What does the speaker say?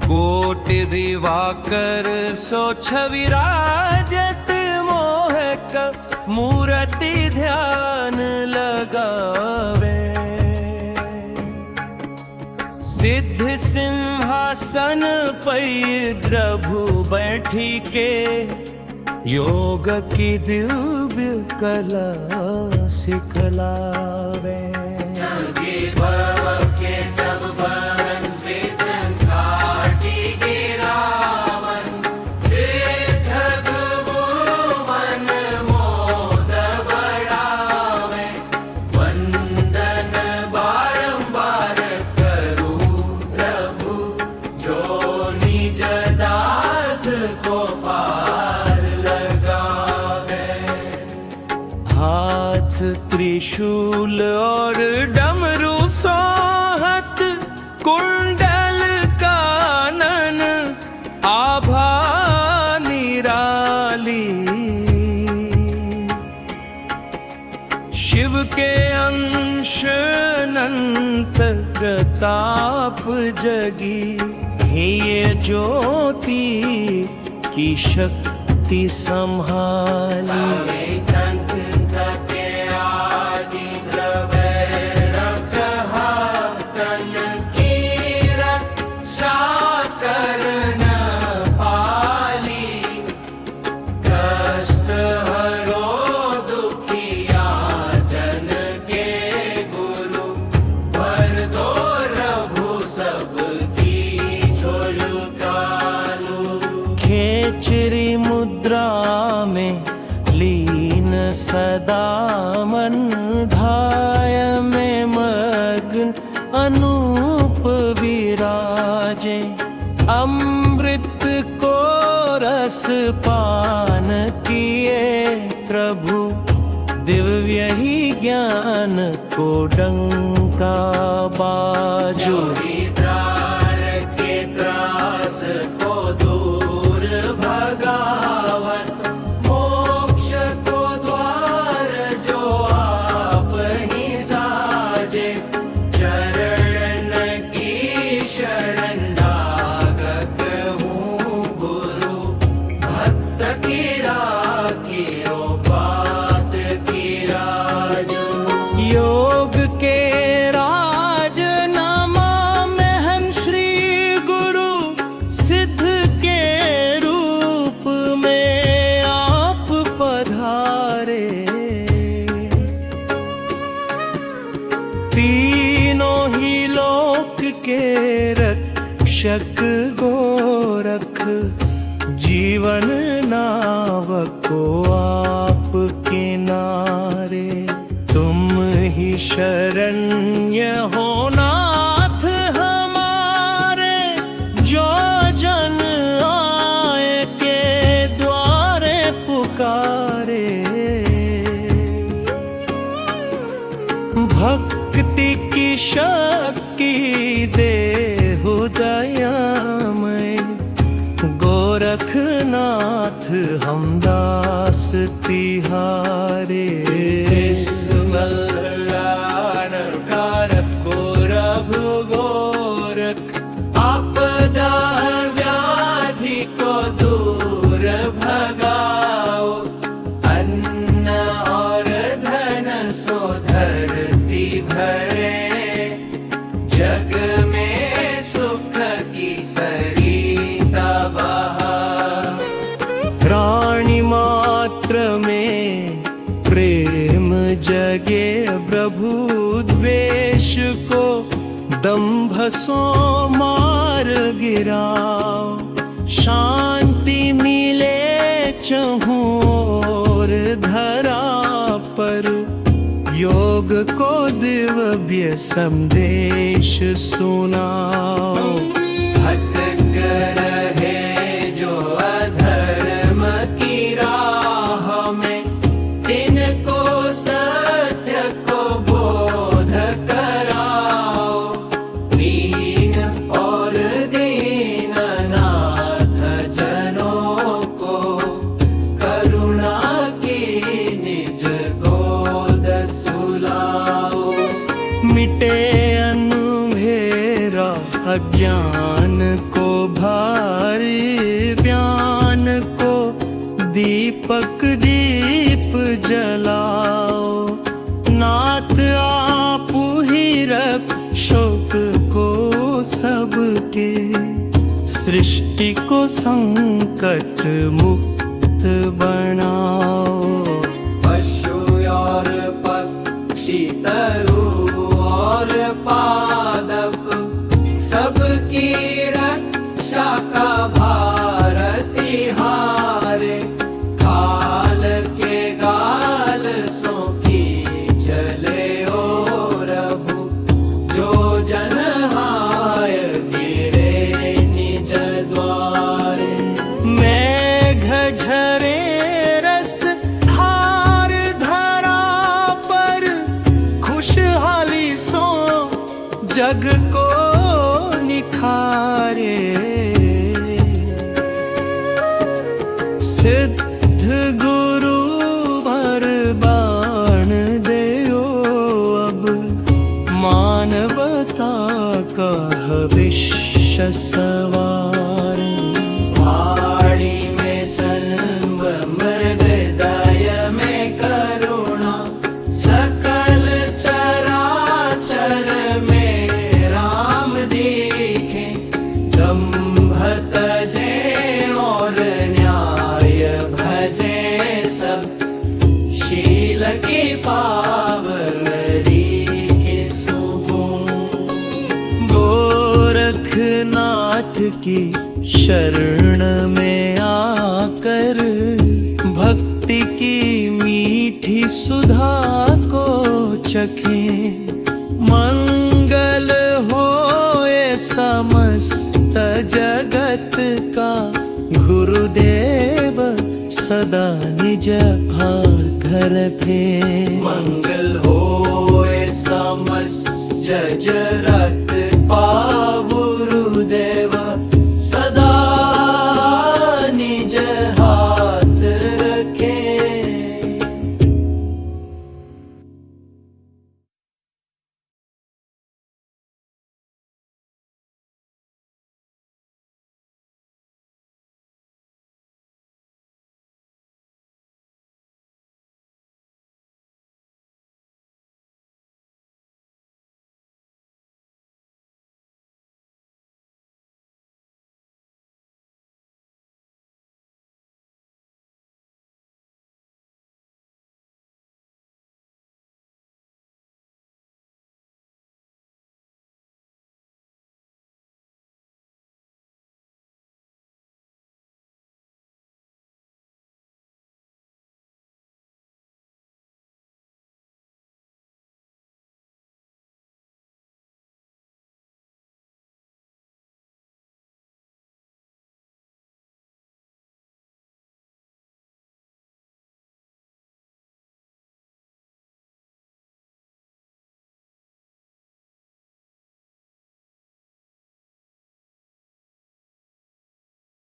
कोटि दिवाकर सो छवि राजत मोहक मूर्ति ध्यान लगावे। सिद्ध सिंहासन पै द्रभु बैठी के योग की दिव्य कला सिखलावे। त्रिशूल और डमरू सोहत कुंडल कानन आभा निराली। शिव के अंश अनंत प्रताप जगी, ये ज्योति की शक्ति संभाली। खेचरी मुद्रा में लीन सदा मन, धाय में मग्न अनूप विराजे। अमृत को रस पान किए प्रभु, दिव्य ही ज्ञान को डंका बाजो। मोक्ष को द्वार जो आप ही साजे, चरण की शरण लागत हूँ गुरु। भक्त की राखियो बात की राज, योग के राज नामा महन श्री गुरु। सिद्ध के तीनों ही लोक के रक्षक गोरख, जीवन नाव को आप किनारे। तुम ही शरण्य हो नाथ हमारे, जो जन आए के द्वारे पुकारे। भक्ति की शक्ति देहु दयामय, गोरखनाथ हम दास तिहारे। गोरख आपदा व्याधि को दूर भगाओ, अन्न और धन सो धरती भरे। जग में सुख की सरिता बहा, प्राणी मात्र में प्रेम जगे। प्रभु द्वेष को दंभ सो मार गिराओ, शांति मिले चहुओर धरा पर। योग को दिव्य संदेश सुनाओ, भटक रहे जो अधर्म की राह में। तिनको सत्य को बोध कराओ, दीन और दीननाथ जनों को करुणा की निज गोद सुलाओ। मिटे अंधेरा अज्ञान दीपक दीप जलाओ, नाथ आप ही रक्षक को सबके, सृष्टि को संकट मुक्त बनाओ। पशु और पक्षी, तरु और पादप, सबकी रक्षा का भारती हारे, काल के गाल सो की चले ओ रघु, जो जन हाय गिरे निज द्वारे। मेघ झरे रस धार धरा पर, खुशहाली सो जग को निखारे। सिद्ध गुरु भर बाण देओ अब, मानवता का भविष्य सवार। वाणी में संयम, हृदय में करुणा, सकल चराचर में राम दिखे। दंभ तजे और न्याय भजे सब, शील की पावरी के सुगुण। गोरखनाथ की शरण में आकर, भक्ति की मीठी सुधा को चखें। मंगल होए समस्त जगत का, गुरुदेव सदा निज घर थे। मंगल होए समस्त जगत